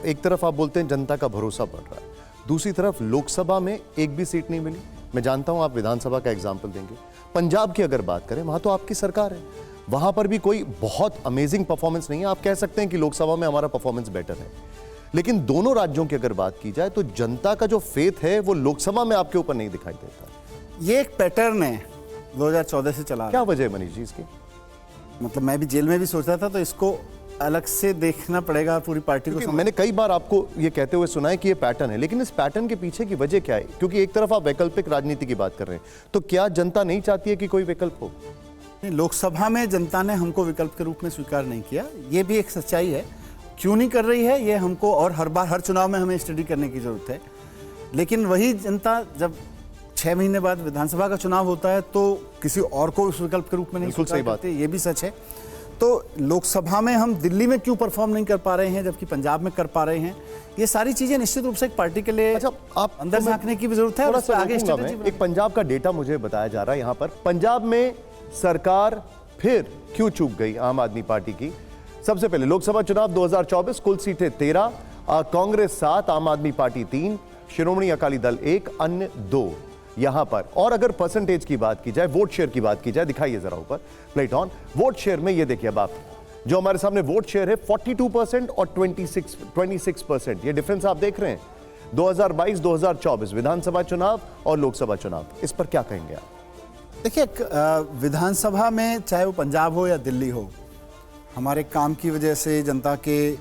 एक तरफ आप बोलते हैं जनता का भरोसा बढ़ रहा है, दूसरी तरफ लोकसभा में एक भी सीट नहीं मिली। मैं जानता हूं आप विधानसभा का एग्जाम्पल देंगे, पंजाब की अगर बात करें वहां तो आपकी सरकार है, वहां पर भी कोई बहुत अमेजिंग परफॉर्मेंस नहीं है। आप कह सकते हैं कि लोकसभा में हमारा परफॉर्मेंस बेटर है, लेकिन दोनों राज्यों की अगर बात की जाए तो जनता का जो फेथ है वो लोकसभा में आपके ऊपर नहीं दिखाई देता। ये एक पैटर्न है 2014 से चला। क्या वजह है मनीष जी इसकी? मतलब मैं भी जेल में भी सोच रहा था, तो इसको अलग से देखना पड़ेगा पूरी पार्टी को। मैंने कई बार आपको ये कहते हुए सुना है कि ये पैटर्न है, लेकिन इस पैटर्न के पीछे की वजह क्या है? क्योंकि एक तरफ आप वैकल्पिक राजनीति की बात कर रहे हैं, तो क्या जनता नहीं चाहती है कि कोई विकल्प हो? लोकसभा में जनता ने हमको विकल्प के रूप में स्वीकार नहीं किया, ये भी एक सच्चाई है। क्यों नहीं कर रही है ये हमको, और हर बार हर चुनाव में हमें स्टडी करने की जरूरत है। लेकिन वही जनता जब 6 महीने बाद विधानसभा का चुनाव होता है तो किसी और को उस विकल्प के रूप में नहीं स्वीकार करते, ये भी सच है। तो लोकसभा में हम दिल्ली में क्यों परफॉर्म नहीं कर पा रहे हैं जबकि पंजाब में कर पा रहे हैं, ये सारी चीजें निश्चित रूप से एक पार्टी के लिए आप अंदर झांकने की भी जरूरत है। थोड़ा सा आगे एक पंजाब का डेटा मुझे बताया जा रहा है यहाँ पर, पंजाब में सरकार फिर क्यों चूक गई आम आदमी पार्टी की। सबसे पहले लोकसभा चुनाव 2024, कुल सीटें 13, कांग्रेस 7, आम आदमी पार्टी 3, श्रोमणी अकाली दल 1, अन्य 2 यहां पर। और अगर परसेंटेज की बात की जाए, वोट शेयर की बात की जाए, दिखाइए जरा ऊपर प्लेट ऑन। वोट शेयर में ये देखिए अब आप, जो हमारे सामने वोट शेयर है 42% और 26%, ये डिफरेंस आप देख रहे हैं 2022-2024 विधानसभा चुनाव और लोकसभा चुनाव। इस पर क्या कहेंगे आप? देखिए, विधानसभा में चाहे वो पंजाब हो या दिल्ली हो, हमारे काम की वजह से, जनता के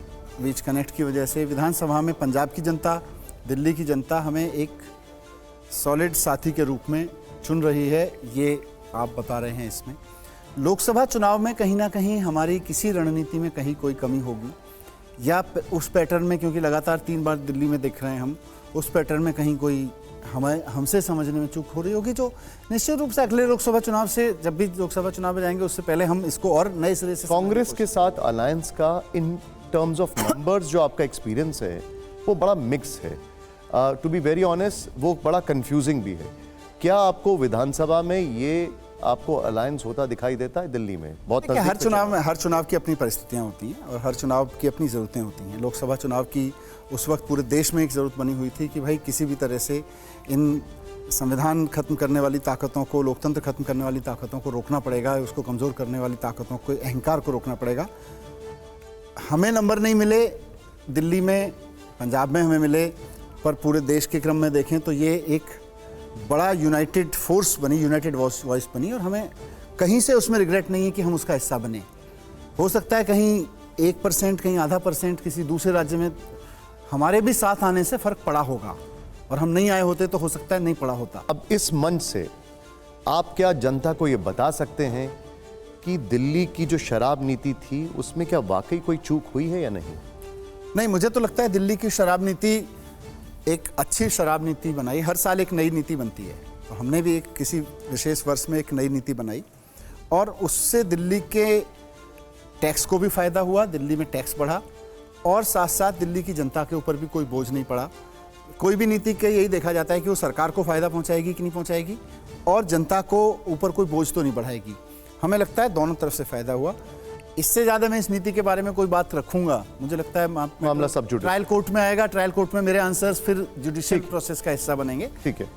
बीच कनेक्ट की वजह से, विधानसभा में पंजाब की जनता, दिल्ली की जनता हमें एक सॉलिड साथी के रूप में चुन रही है, ये आप बता रहे हैं। इसमें लोकसभा चुनाव में कहीं ना कहीं हमारी किसी रणनीति में कहीं कोई कमी होगी, या उस पैटर्न में, क्योंकि लगातार 3 बार दिल्ली में देख रहे हैं हम, उस पैटर्न में कहीं कोई हमसे समझने में चूक हो रही होगी, जो निश्चित रूप से अगले लोकसभा चुनाव से, जब भी लोकसभा चुनाव में जाएंगे उससे पहले हम इसको और नए सिरे से। कांग्रेस के साथ अलायंस का इन टर्म्स ऑफ नंबर्स जो आपका एक्सपीरियंस है वो बड़ा मिक्स है, टू बी वेरी ऑनेस्ट वो बड़ा कंफ्यूजिंग भी है। क्या आपको विधानसभा में ये आपको अलायंस होता दिखाई देता है? दिल्ली में बहुत हर चुनाव में, हर चुनाव की अपनी परिस्थितियां होती हैं और हर चुनाव की अपनी ज़रूरतें होती हैं। लोकसभा चुनाव की उस वक्त पूरे देश में एक ज़रूरत बनी हुई थी कि भाई किसी भी तरह से इन संविधान खत्म करने वाली ताकतों को, लोकतंत्र खत्म करने वाली ताकतों को रोकना पड़ेगा, उसको कमज़ोर करने वाली ताकतों को, अहंकार को रोकना पड़ेगा। हमें नंबर नहीं मिले दिल्ली में, पंजाब में हमें मिले, पर पूरे देश के क्रम में देखें तो ये एक बड़ा यूनाइटेड फोर्स बनी, यूनाइटेड वॉइस बनी, और हमें कहीं से उसमें रिग्रेट नहीं है कि हम उसका हिस्सा बने। हो सकता है कहीं 1%, कहीं आधा % किसी दूसरे राज्य में हमारे भी साथ आने से फर्क पड़ा होगा, और हम नहीं आए होते तो हो सकता है नहीं पड़ा होता। अब इस मंच से आप क्या जनता को ये बता सकते हैं कि दिल्ली की जो शराब नीति थी उसमें क्या वाकई कोई चूक हुई है या नहीं? नहीं, मुझे तो लगता है दिल्ली की शराब नीति एक अच्छी शराब नीति बनाई। हर साल एक नई नीति बनती है, तो हमने भी एक किसी विशेष वर्ष में एक नई नीति बनाई, और उससे दिल्ली के टैक्स को भी फ़ायदा हुआ, दिल्ली में टैक्स बढ़ा, और साथ साथ दिल्ली की जनता के ऊपर भी कोई बोझ नहीं पड़ा। कोई भी नीति के यही देखा जाता है कि वो सरकार को फ़ायदा पहुंचाएगी कि नहीं पहुंचाएगी, और जनता को ऊपर कोई बोझ तो नहीं बढ़ाएगी। हमें लगता है दोनों तरफ से फ़ायदा हुआ। इससे ज़्यादा मैं इस नीति के बारे में कोई बात रखूंगा, मुझे लगता है मामला सब जुड़ा, ट्रायल कोर्ट में आएगा, ट्रायल कोर्ट में मेरे आंसर्स फिर जुडिशियल प्रोसेस का हिस्सा बनेंगे। ठीक है।